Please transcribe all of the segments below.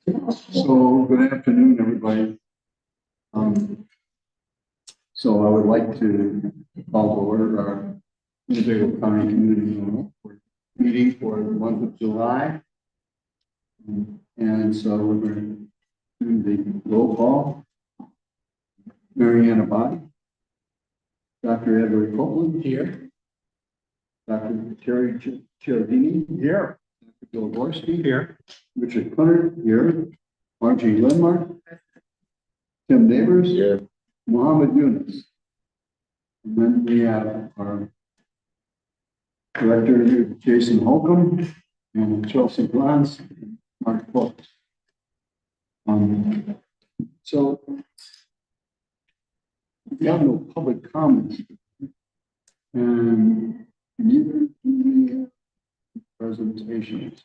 So good afternoon, everybody. So I would like to call to order our Winnebago County Community meeting for the month of July. And so we're going to do the roll call. Mariana Body, Dr. Edward Copeland here, Dr. Terry Ciardini here, Dr. Bill Gorski here, Richard Punter here, Margie Lenmark, Tim Neighbors here, Muhammad Yunus. And then we have our director, Jason Holcomb, and Chelsea Glantz, and Mark Fox. So we have no public comments, and neither do we have presentations.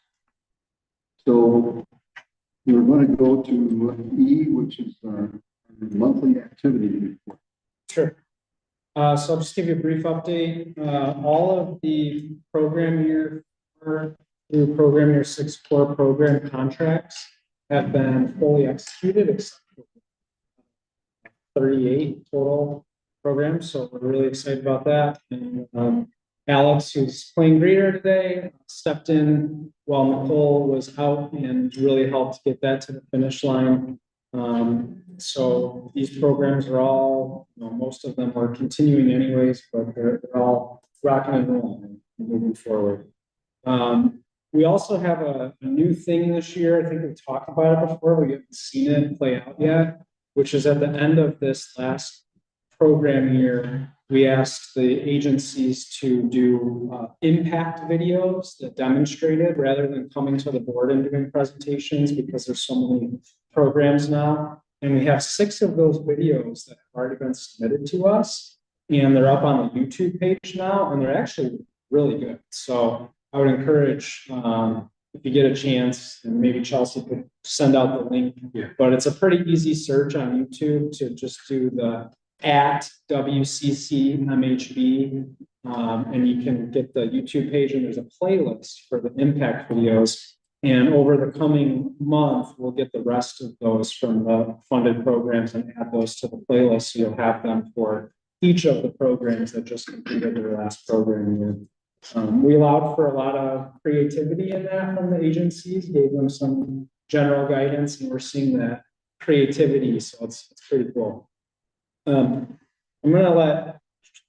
So we're going to go to E, which is our monthly activity report. Sure. So I'll just give you a brief update. All of the program year 6 core program contracts have been fully executed, except for 38 total programs. So we're really excited about that. And Alex, who's playing greeter today, stepped in while Nicole was out and really helped get that to the finish line. So these programs are all, most of them are continuing anyways, but they're all rocking and rolling and moving forward. We also have a new thing this year. I think we've talked about it before. We haven't seen it play out yet, which is at the end of this last program year, we asked the agencies to do impact videos that demonstrated rather than coming to the board and doing presentations, because there's so many programs now. And we have 6 of those videos that have already been submitted to us, and they're up on the YouTube page now, and they're actually really good. So I would encourage, if you get a chance, and maybe Chelsea could send out the link, but it's a pretty easy search on YouTube to just do the @WCCMHB, and you can get the YouTube page, and there's a playlist for the impact videos. And over the coming month, we'll get the rest of those from the funded programs and add those to the playlist. So you'll have them for each of the programs that just completed their last program year. We allowed for a lot of creativity in that from the agencies, gave them some general guidance, and we're seeing that creativity. So it's pretty cool. I'm going to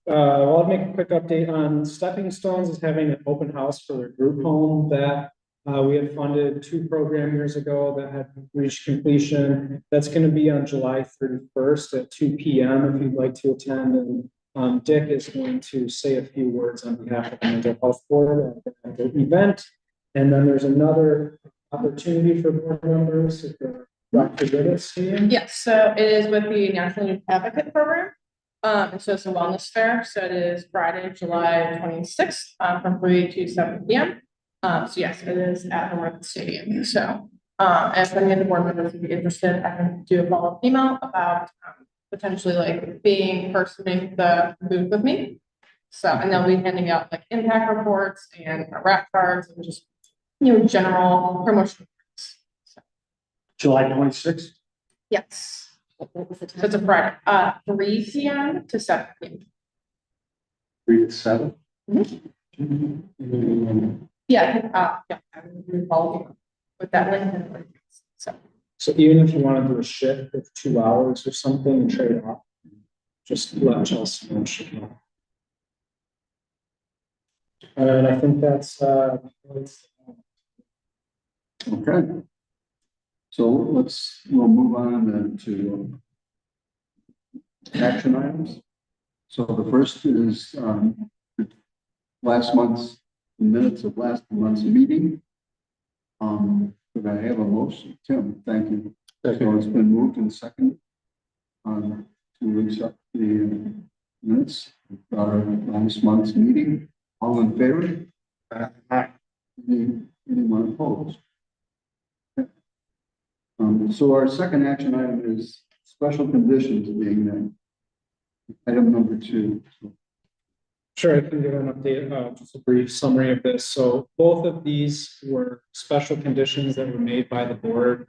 I'll make a quick update on Stepping Stones is having an open house for their group home that we had funded 2 program years ago that had reached completion. That's going to be on July 31st at 2 p.m. if you'd like to attend. And Dick is going to say a few words on behalf of the mental health board at the event. And then there's another opportunity for board members if they're Yes, so it is with the National Youth Advocate Program. So it's a wellness fair. So it is Friday, July 26th from 3 to 7 p.m. So yes, it is at the Stadium. So if any of the board members would be interested, I can do a follow-up email about potentially like being personing the booth with me. So, and they'll be handing out like impact reports and wrap cards and just, general promotion. July 26th? Yes. So it's a Friday, 3 p.m. to 7 p.m. 3 to 7? Mm-hmm. Yeah, I will follow you with that link. So even if you want to do a shift of 2 hours or something and trade off, just let Chelsea know. And I think that's okay. So we'll move on then to action items. So the first is minutes of last month's meeting. Could I have a motion? Tim, thank you. So it's been moved and second to accept the minutes of our last month's meeting. All in favor? Anyone opposed? So our second action item is special conditions being item number 2. Sure, I can give an update, just a brief summary of this. So both of these were special conditions that were made by the board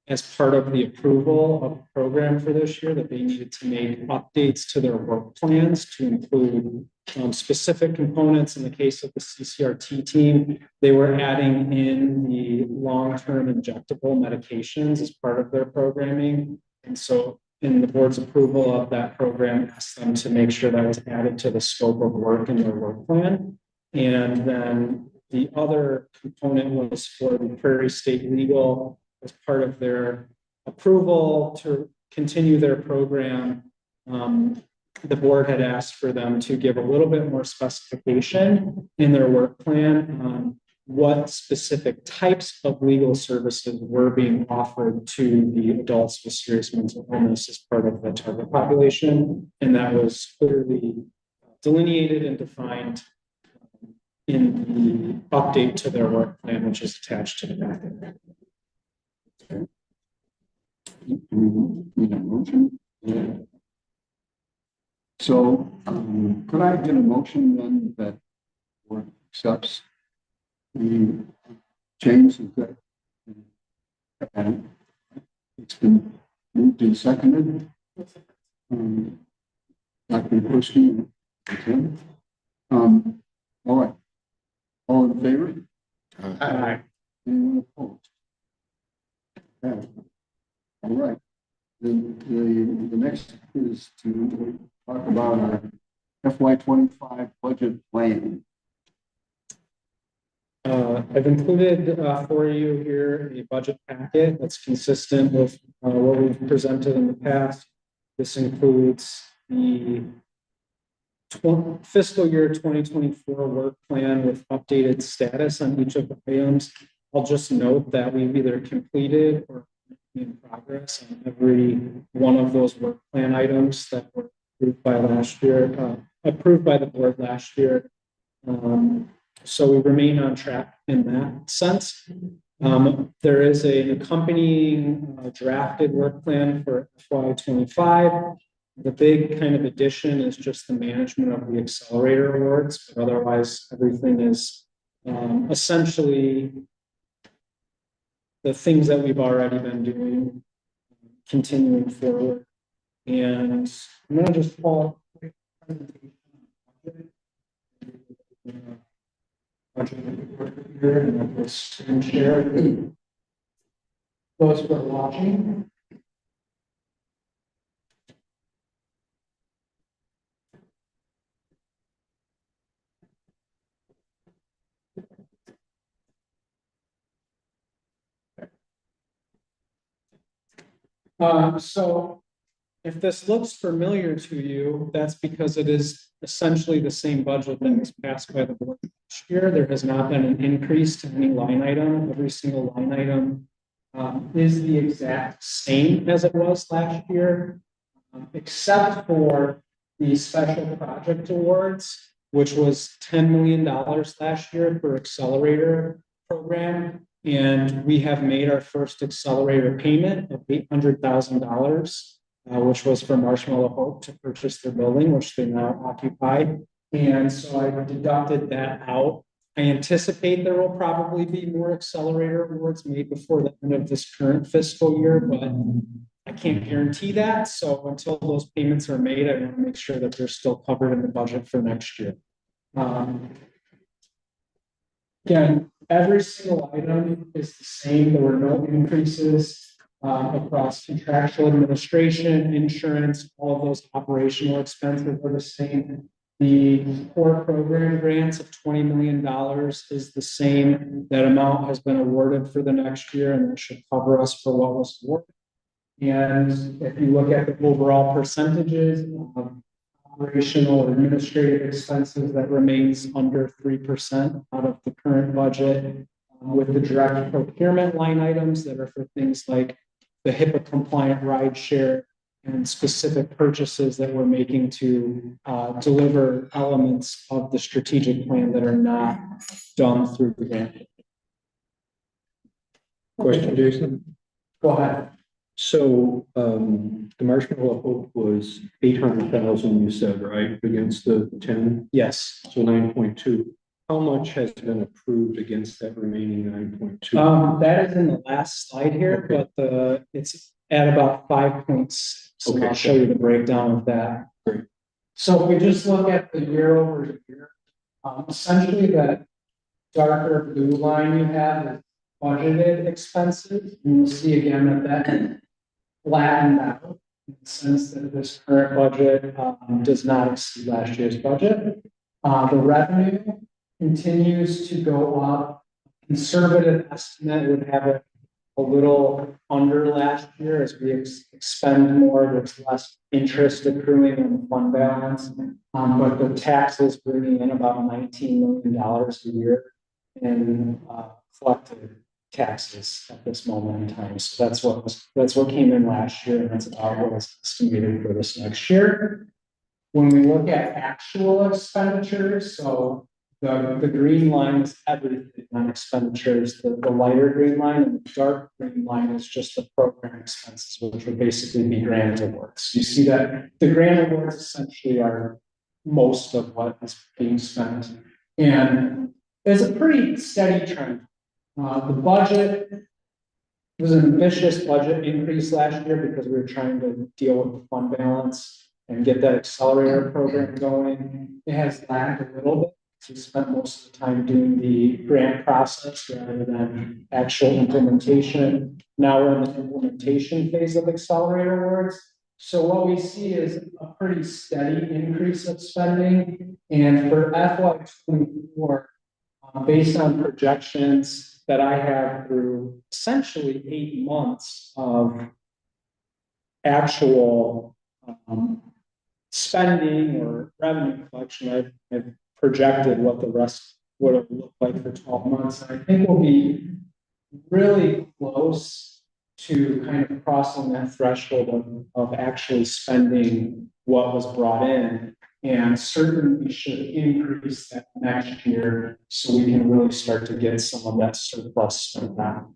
as part of the approval of the program for this year, that they needed to make updates to their work plans to include specific components. In the case of the CCRT team, they were adding in the long-term injectable medications as part of their programming. And so in the board's approval of that program, asked them to make sure that was added to the scope of work in their work plan. And then the other component was for the Prairie State Legal as part of their approval to continue their program. The board had asked for them to give a little bit more specification in their work plan on what specific types of legal services were being offered to the adults with serious mental illness as part of the target population. And that was clearly delineated and defined in the update to their work plan, which is attached to the back. Need a motion? Yeah. So, could I get a motion then that board accepts the changes that it's been moved and seconded? Dr. Kurski and Tim. All right. All in favor? Aye. Anyone opposed? Okay. All right. The next is to talk about our FY25 budget plan. I've included for you here a budget packet that's consistent with what we've presented in the past. This includes the fiscal year 2024 work plan with updated status on each of the items. I'll just note that we've either completed or in progress on every one of those work plan items that were approved by the board last year. So we remain on track in that sense. There is an accompanying drafted work plan for FY25. The big kind of addition is just the management of the accelerator awards, but otherwise everything is essentially the things that we've already been doing, continuing forward. And I'm going to just pull a quick presentation here and then we'll screen share. Those who are watching. So if this looks familiar to you, that's because it is essentially the same budget that was passed by the board last year. There has not been an increase to any line item. Every single line item is the exact same as it was last year, except for the special project awards, which was $10 million last year for accelerator program. And we have made our first accelerator payment of $800,000, which was for Marshmallow Hope to purchase their building, which they now occupy. And so I deducted that out. I anticipate there will probably be more accelerator awards made before the end of this current fiscal year, but I can't guarantee that. So until those payments are made, I want to make sure that they're still covered in the budget for next year. Again, every single item is the same. There were no increases across contractual administration, insurance, all of those operational expenses are the same. The core program grants of $20 million is the same. That amount has been awarded for the next year, and it should cover us for what was awarded. And if you look at the overall percentages of operational or administrative expenses, that remains under 3% out of the current budget, with the direct procurement line items that are for things like the HIPAA compliant ride share and specific purchases that we're making to deliver elements of the strategic plan that are not done through the grant. Question, Jason? Go ahead. So the Marshmallow Hope was 800,000, you said, right? Against the 10? Yes. So 9.2. how much has been approved against that remaining 9.2? That is in the last slide here, Okay. but it's at about 5.6. So Okay. I'll show you the breakdown of that. Great. So if we just look at the year over year, essentially that darker blue line you have is budgeted expenses. And you'll see again that flattened out in the sense that this current budget does not exceed last year's budget. The revenue continues to go up. Conservative estimate would have it a little under last year as we expend more. There's less interest accruing on the fund balance, but the taxes bringing in about $19 million a year in collected taxes at this moment in time. So that's what came in last year, and that's about what is estimated for this next year. When we look at actual expenditures, so the green line is everything on expenditures, the lighter green line, and the dark green line is just the program expenses, which would basically be grant awards. You see that the grant awards essentially are most of what is being spent. And there's a pretty steady trend. The budget was an ambitious budget increase last year because we were trying to deal with the fund balance and get that accelerator program going. It has lagged a little bit. We spent most of the time doing the grant process rather than actual implementation. Now we're in the implementation phase of accelerator awards. So what we see is a pretty steady increase of spending. And for FY24, based on projections that I have through essentially 8 months of actual spending or revenue collection, I've projected what the rest would have looked like for 12 months. And I think we'll be really close to kind of crossing that threshold of actually spending what was brought in, and certainly should increase that next year so we can really start to get some of that surplus spent down.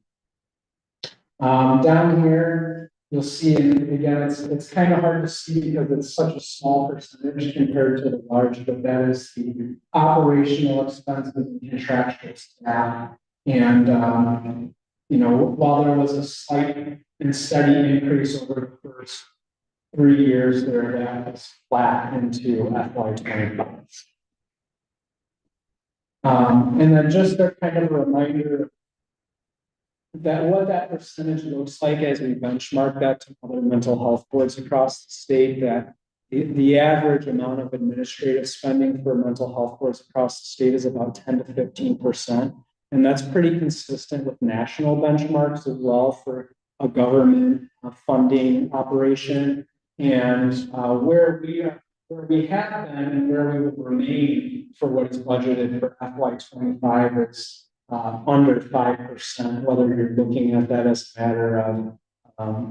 Down here, you'll see, and again, it's kind of hard to see because it's such a small percentage compared to the large, but that is the operational expenses and contractual staff. And, you know, while there was a slight and steady increase over the first 3 years there, that was flat into FY25. And then just a kind of a reminder that what that percentage looks like as we benchmark that to other mental health boards across the state, that the average amount of administrative spending for mental health boards across the state is about 10 to 15%. And that's pretty consistent with national benchmarks as well for a government funding operation. And where we have been and where we will remain for what is budgeted for FY25 is under 5%, whether you're looking at that as a matter of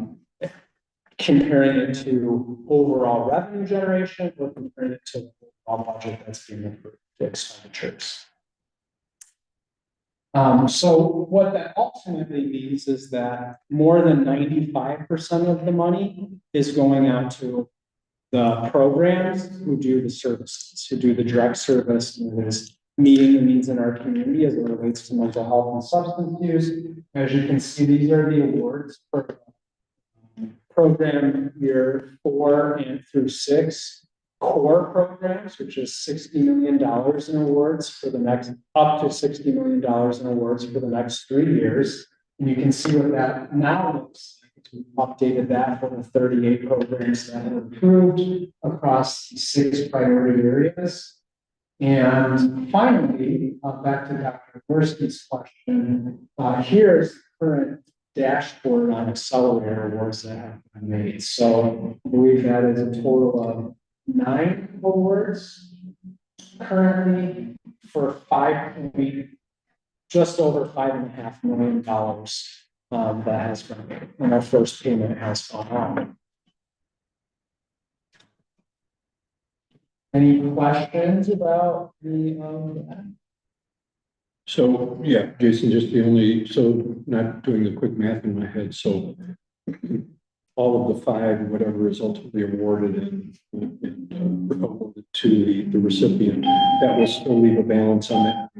comparing it to overall revenue generation or comparing it to the overall budget that's being approved to expenditures. So what that ultimately means is that more than 95% of the money is going out to the programs who do the services, who do the direct service, and it is meeting the needs in our community as it relates to mental health and substance use. As you can see, these are the awards for program year 4 and through 6. Core programs, which is $60 million in awards for the next, up to $60 million in awards for the next 3 years. And you can see what that now looks like. We've updated that for the 38 programs that are approved across 6 priority areas. And finally, back to Dr. Gorski's question, here's the current dashboard on accelerator awards that have been made. So I believe that is a total of 9 awards currently for just over $5.5 million that has been made, and our first payment has gone out. Any questions about the So, yeah, Jason, so not doing the quick math in my head, so all of the 5, whatever is ultimately awarded and awarded to the recipient, that will still leave a balance on that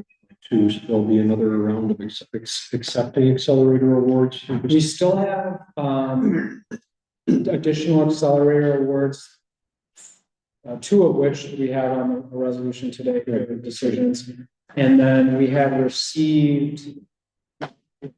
to still be another round of accepting accelerator awards? We still have, additional accelerator awards. Two of which we have on the resolution today for the decisions. And then we have received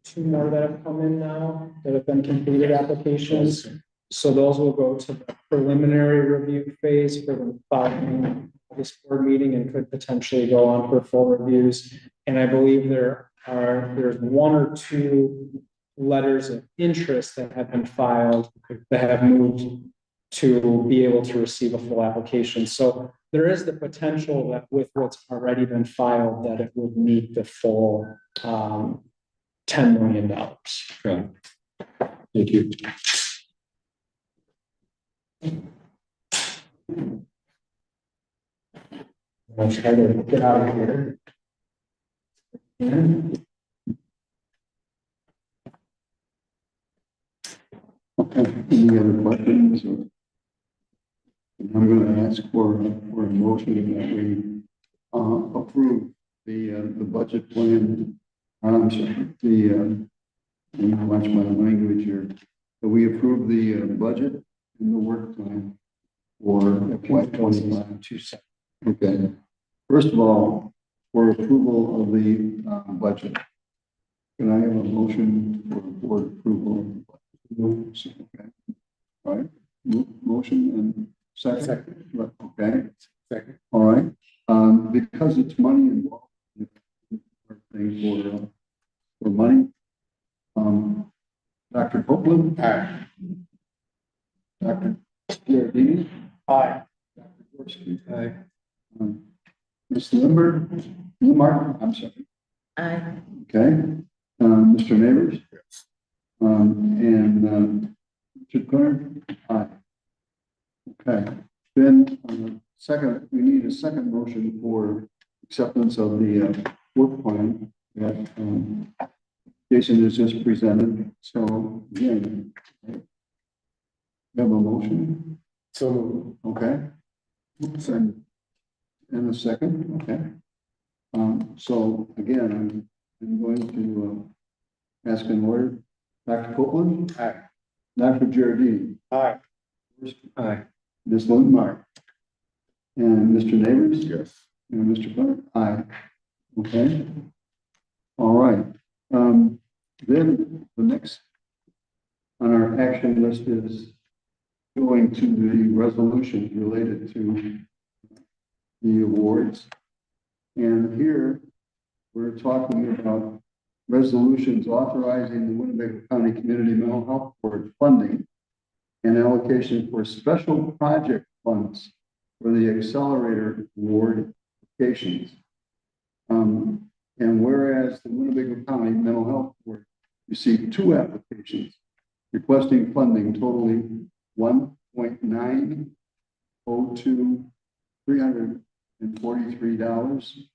two more that have come in now that have been completed applications. So those will go to the preliminary review phase for the following this board meeting and could potentially go on for full reviews. And I believe there's one or two letters of interest that have been filed that have moved to be able to receive a full application. So there is the potential that with what's already been filed, that it would meet the full $10 million. Okay. Thank you. I'll try to get out of here. Okay, any other questions? I'm gonna ask for a motion that we approve the budget plan. I'm sorry, watch my language here. That we approve the budget and the work plan for FY 25. Okay. First of all, for approval of the budget, can I have a motion for board approval of the budget? Okay. All right. Motion and second. Okay. Second. All right. Because it's money involved for money. Dr. Copeland. Aye. Dr. Giardini. Aye. Dr. Gorski. Aye. Ms. Martin, I'm sorry. Aye. Okay. Mr. Neighbors. And Richard Connor. Aye. Okay. Then second, we need a second motion for acceptance of the work plan that Jason has just presented. So again, we have a motion. So Okay. And a second. Okay. So again, I'm going to ask in order. Dr. Copeland. Aye. Dr. Giardini. Aye. Aye. Ms. Lindmark. And Mr. Neighbors. Yes. And Mr. Clark. Aye. Okay. All right. Then the next on our action list is going to the resolutions related to the awards. And here we're talking about resolutions authorizing the Winnebago County Community Mental Health Board funding and allocation for special project funds for the accelerator award applications. And whereas the Winnebago County Mental Health Board received two applications requesting funding totaling $1.902,343,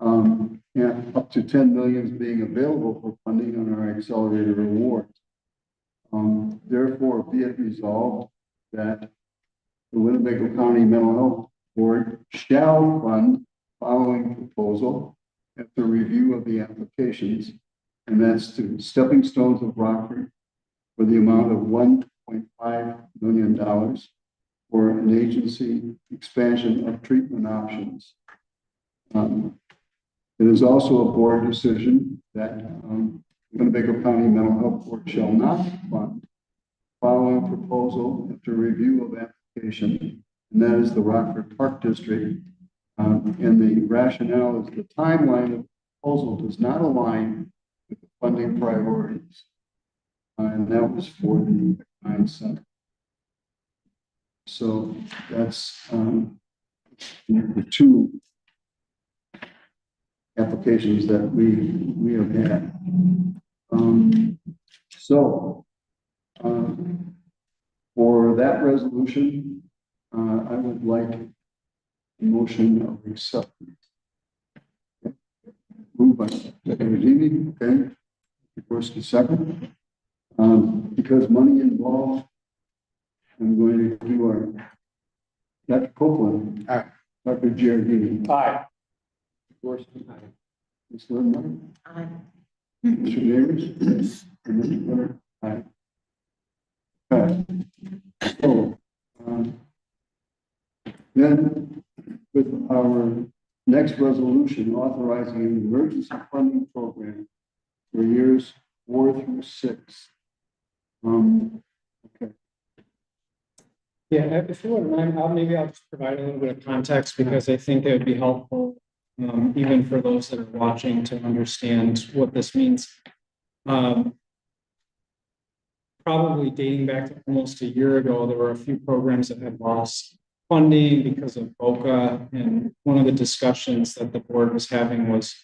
and up to 10 million is being available for funding on our accelerator awards. Therefore, be it resolved that the Winnebago County Mental Health Board shall fund following proposal after review of the applications, and that's to Stepping Stones of Rockford for the amount of $1.5 million for an agency expansion of treatment options. It is also a board decision that Winnebago County Mental Health Board shall not fund following proposal after review of application, and that is the Rockford Park District. And the rationale is the timeline of the proposal does not align with the funding priorities. And that was for the Mine Center. So that's the two applications that we have had. For that resolution, I would like a motion of acceptance. Moved by Giardini, okay. First and second. Because money involved, I'm going to do our Dr. Copeland. Aye. Dr. Giardini. Aye. Aye. Ms. Lindner? Aye. Mr. Davis? Yes. And Mr. Winter? Aye. Pass. So, then with our next resolution authorizing an emergency funding program for years 4 through 6. Okay. Yeah, if you wouldn't mind, I'll just provide a little bit of context because I think it would be helpful, even for those that are watching to understand what this means. Probably dating back to almost a year ago, there were a few programs that had lost funding because of BOCA. And one of the discussions that the board was having was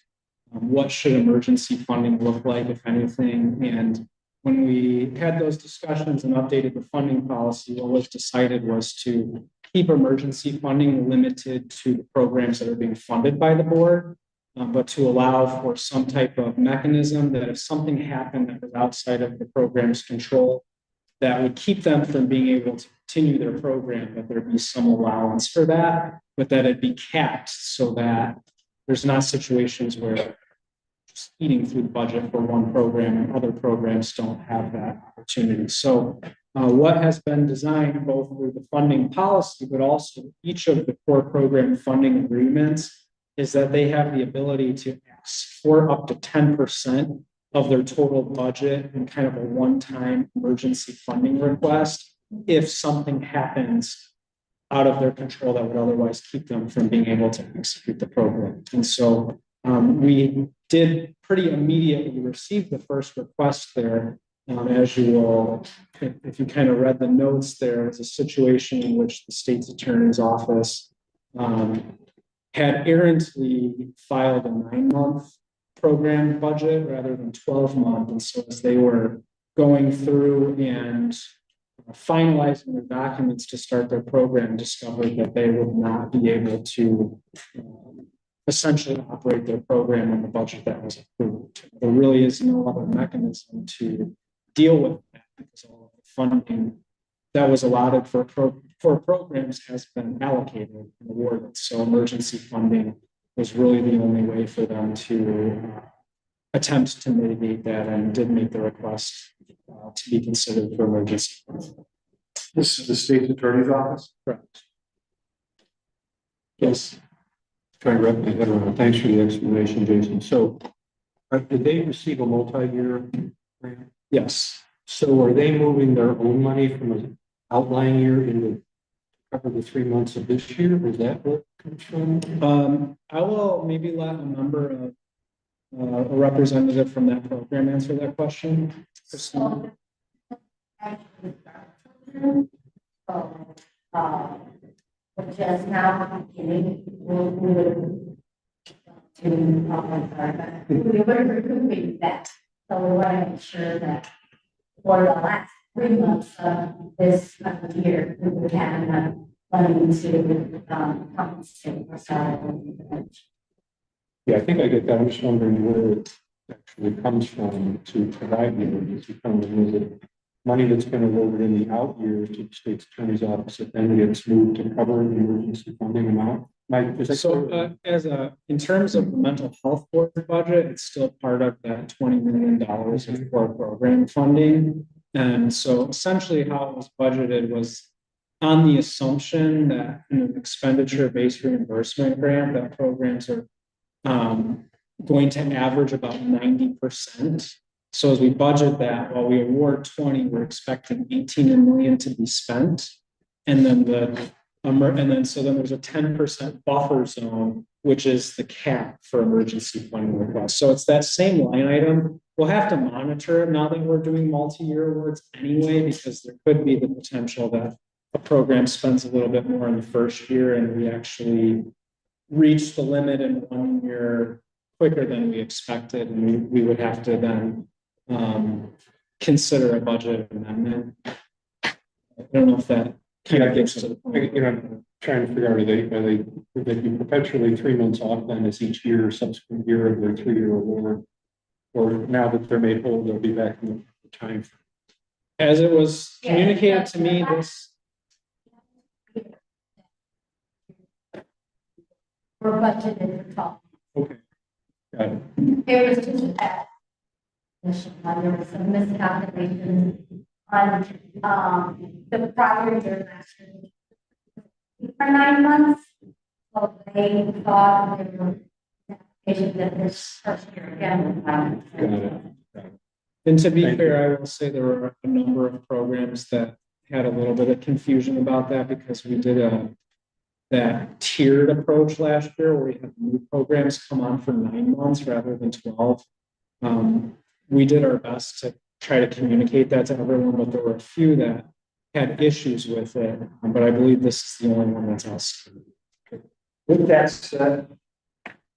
what should emergency funding look like, if anything? And when we had those discussions and updated the funding policy, what was decided was to keep emergency funding limited to the programs that are being funded by the board, but to allow for some type of mechanism that if something happened that was outside of the program's control, that would keep them from being able to continue their program, that there'd be some allowance for that, but that it'd be capped so that there's not situations where just eating through the budget for one program and other programs don't have that opportunity. So what has been designed both through the funding policy, but also each of the core program funding agreements is that they have the ability to ask for up to 10% of their total budget in kind of a one-time emergency funding request if something happens out of their control that would otherwise keep them from being able to execute the program. And so we did pretty immediately receive the first request there. As you will, if you kind of read the notes, there is a situation in which the state's attorney's office had errantly filed a 9-month program budget rather than 12-month. And so as they were going through and finalizing their documents to start their program, discovered that they would not be able to essentially operate their program on the budget that was approved. There really is no other mechanism to deal with that because all of the funding that was allotted for programs has been allocated and awarded. So emergency funding was really the only way for them to attempt to mitigate that, and did make the request to be considered for emergency funding. This is the state's attorney's office? Correct. Yes. Trying to wrap my head around. Thanks for the explanation, Jason. So, did they receive a multi-year grant? Yes. So, are they moving their own money from an outlying year into cover the 3 months of this year? Is that where it comes from? I will maybe let a member of a representative from that program answer that question. Just now beginning, we were recouping that. So we want to make sure that for the last 3 months of this year, we would have enough money to compensate for salary. Yeah, I think I get that. I'm just wondering where it actually comes from to provide the emergency funding. Is it money that's been awarded in the out years to the state's attorney's office that then gets moved to cover the emergency funding amount? Mike, is that so in terms of the mental health board budget, it's still part of that $20 million of core program funding. And so essentially how it was budgeted was on the assumption that in an expenditure-based reimbursement grant, that programs are going to average about 90%. So as we budget that, while we award 20, we're expecting 18 million to be spent. And then so there's a 10% buffer zone, which is the cap for emergency funding requests. So it's that same line item. We'll have to monitor it now that we're doing multi-year awards anyway, because there could be the potential that a program spends a little bit more in the first year and we actually reach the limit in 1 year quicker than we expected. And we would have to then consider a budget amendment. I don't know if that kind of gets to the point. I'm trying to figure out, would they be perpetually 3 months off then as each year, subsequent year of their 3-year award? Or now that they're made whole, they'll be back in the time. As it was communicated to me, this. We're budgeted for 12. Okay. Got it. It was just that. There was some miscalculation on, the prior year last year. For 9 months, so they thought they were, that this first year again. Got it. And to be Thank fair, I will say there were a number of programs that had a little bit of confusion about that because we did that tiered approach last year where we had new programs come on for 9 months rather than 12. We did our best to try to communicate that to everyone, but there were a few that had issues with it. But I believe this is the only one that's us. With that said,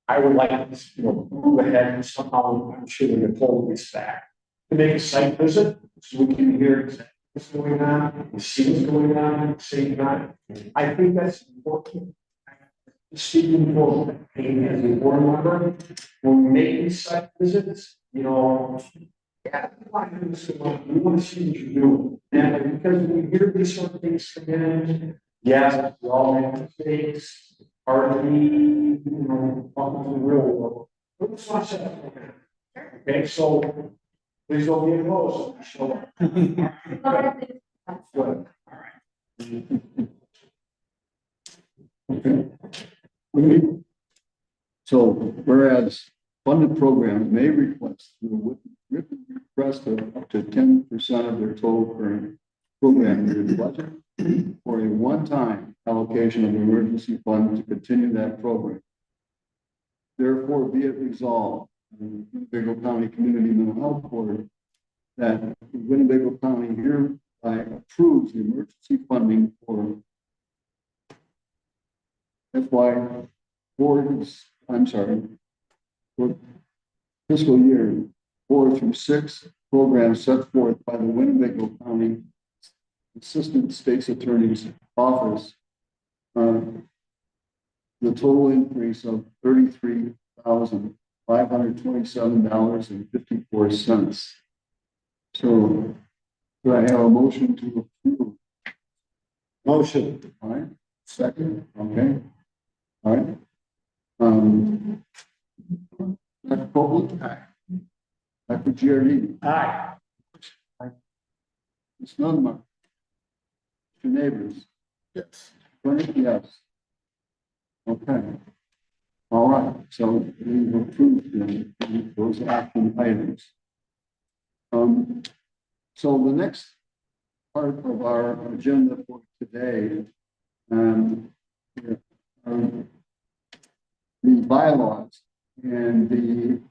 I would like to, move ahead and somehow, I'm sure we can pull this back. To make a site visit, so we can hear exactly what's going on, and see what's going on at the same time. I think that's important. Speaking for me as a board member, when we make these site visits, yeah, we want to see what you're doing. And because we hear these sort of things come in, yes, we all make mistakes, hardly, what was the real world. But it's not set up like that. Okay, so please don't be opposed. Show up. Good. Okay. So whereas funded programs may request through written request of up to 10% of their total current program year budget for a one-time allocation of emergency fund to continue that program. Therefore, be it resolved, the Winnebago County Community Mental Health Board, that Winnebago County hereby approves the emergency funding for for fiscal year 4 through 6 programs set forth by the Winnebago County Assistant State's Attorney's Office. The total increase of $33,527.54. So, do I have a motion to approve? Motion. All right. Second. Okay. All right. Dr. Copeland? Aye. Dr. Giardini? Aye. Ms. Nunma? Mr. Neighbors? Yes. Yes. Okay. All right. So we've approved those action items. So the next part of our agenda for today, the bylaws and the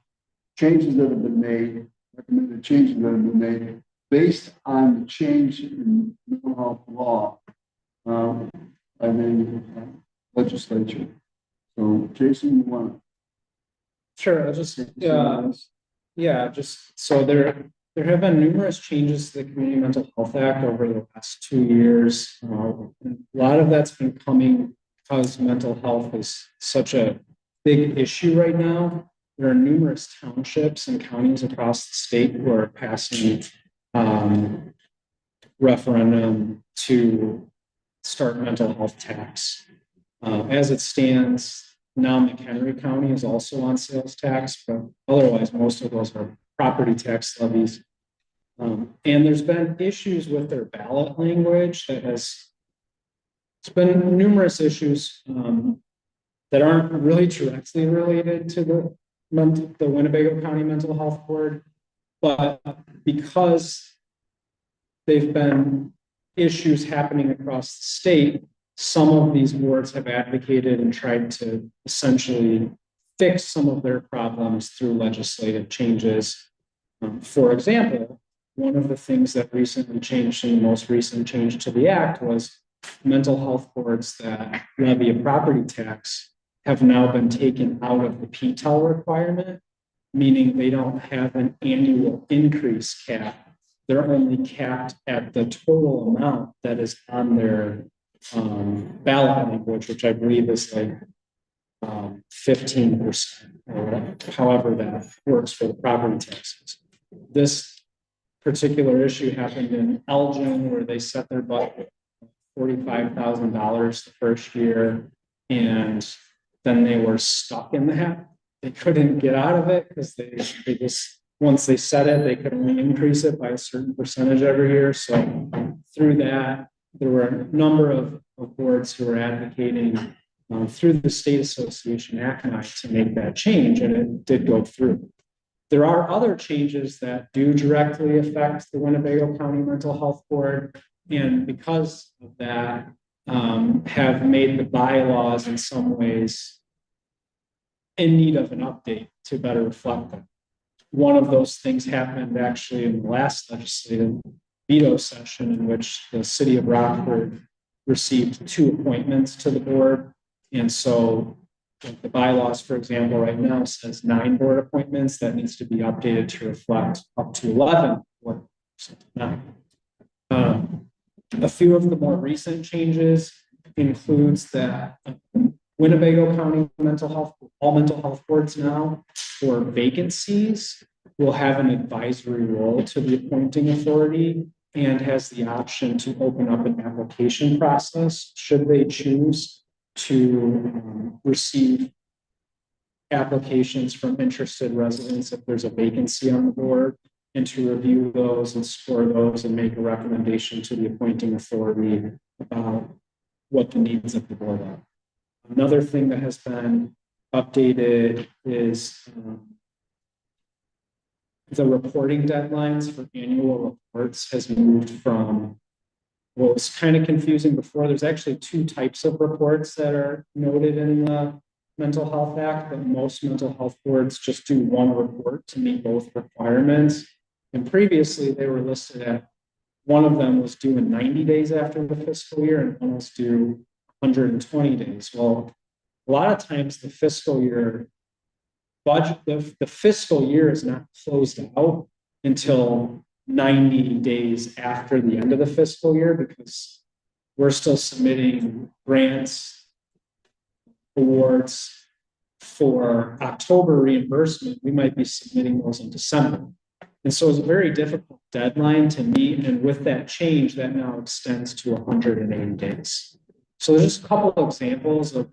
changes that have been made, recommended changes that have been made based on the change in mental health law by the legislature. So, Jason, you want Sure, I'll just, to? just so there have been numerous changes to the Community Mental Health Act over the last 2 years. A lot of that's been coming because mental health is such a big issue right now. There are numerous townships and counties across the state who are passing referendum to start mental health tax. As it stands, now McHenry County is also on sales tax, but otherwise most of those are property tax levies. And there's been issues with their ballot language it's been numerous issues that aren't really directly related to the Winnebago County Mental Health Board, but because they've been issues happening across the state, some of these boards have advocated and tried to essentially fix some of their problems through legislative changes. For example, one of the things that recently changed in the most recent change to the act was mental health boards that levy a property tax have now been taken out of the PTEL requirement, meaning they don't have an annual increase cap. They're only capped at the total amount that is on their ballot language, which I believe is like 15%, or however that works for the property taxes. This particular issue happened in Elgin, where they set their budget $45,000 the first year, and then they were stuck in that they couldn't get out of it because they just, once they set it, they could only increase it by a certain percentage every year. So through that, there were a number of boards who were advocating through the state association ACNI to make that change, and it did go through. There are other changes that do directly affect the Winnebago County Mental Health Board, and because of that, have made the bylaws in some ways in need of an update to better reflect them. One of those things happened actually in the last legislative veto session, in which the city of Rockford received 2 appointments to the board. And so the bylaws, for example, right now says 9 board appointments. That needs to be updated to reflect up to 11. A few of the more recent changes includes that Winnebago County all mental health boards now for vacancies will have an advisory role to the appointing authority and has the option to open up an application process should they choose to receive applications from interested residents if there's a vacancy on the board, and to review those and score those and make a recommendation to the appointing authority about what the needs of the board are. Another thing that has been updated is the reporting deadlines for annual reports has moved from what was kind of confusing before. There's actually 2 types of reports that are noted in the Mental Health Act, but most mental health boards just do 1 report to meet both requirements. And previously they were listed at, one of them was due in 90 days after the fiscal year and one was due 120 days. Well, a lot of times the fiscal year budget, the fiscal year is not closed out until 90 days after the end of the fiscal year, because we're still submitting grants, awards for October reimbursement. We might be submitting those in December. And so it's a very difficult deadline to meet. And with that change, that now extends to 180 days. So there's just a couple of examples of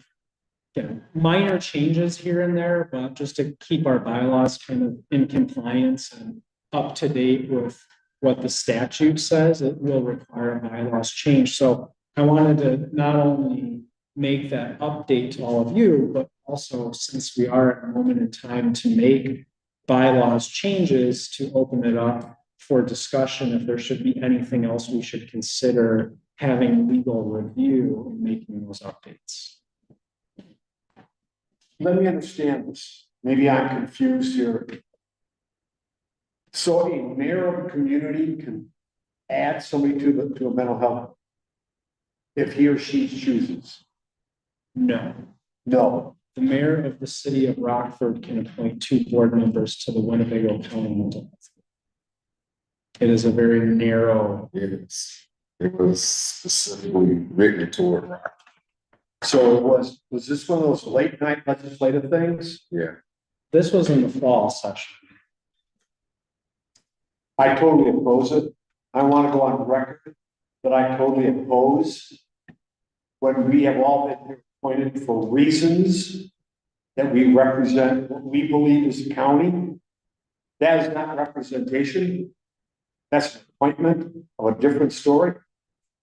minor changes here and there, but just to keep our bylaws kind of in compliance and up to date with what the statute says, it will require a bylaws change. So I wanted to not only make that update to all of you, but also, since we are at a moment in time to make bylaws changes, to open it up for discussion if there should be anything else we should consider having legal review and making those updates. Let me understand this. Maybe I'm confused here. So a mayor of a community can add somebody to a mental health if he or she chooses? No. No. The mayor of the city of Rockford can appoint 2 board members to the Winnebago County Mental Health. It is a very narrow. It was specifically written toward Rock. So was this one of those late night legislative things? Yeah. This was in the fall session. I totally oppose it. I want to go on record that I totally oppose when we have all been appointed for reasons that we represent what we believe is the county. That is not representation. That's an appointment of a different story.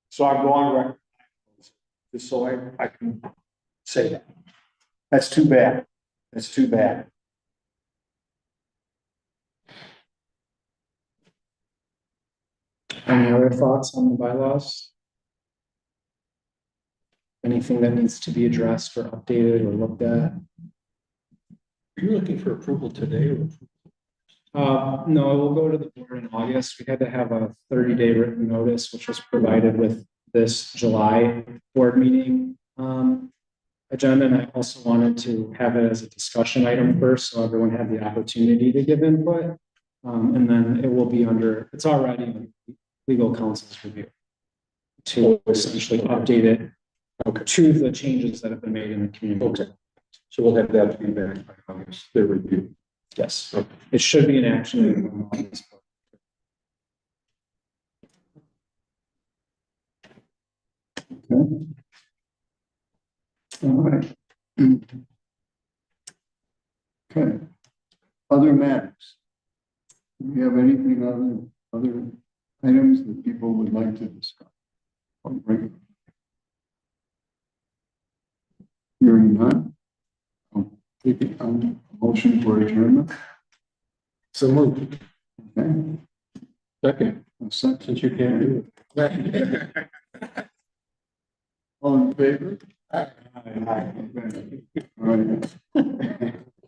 So I go on record just so I can say that. That's too bad. That's too bad. Any other thoughts on the bylaws? Anything that needs to be addressed or updated or looked at? Are you looking for approval today or? No, it will go to the board in August. We had to have a 30-day written notice, which was provided with this July board meeting agenda. And I also wanted to have it as a discussion item first, so everyone had the opportunity to give input. And then it will be it's already in legal counsel's review to essentially update it to the changes that have been made in the community. Okay. So we'll have that feedback by August, their review. Yes, Okay. it should be an action item on August. Okay. All right. Okay. Other matters? Do we have anything other items that people would like to discuss? Or bring? Hearing none. I'll take it on motion for adjournment. So moved. Okay. Second, A second. since you can't do it. All in favor? Aye. Okay. All right.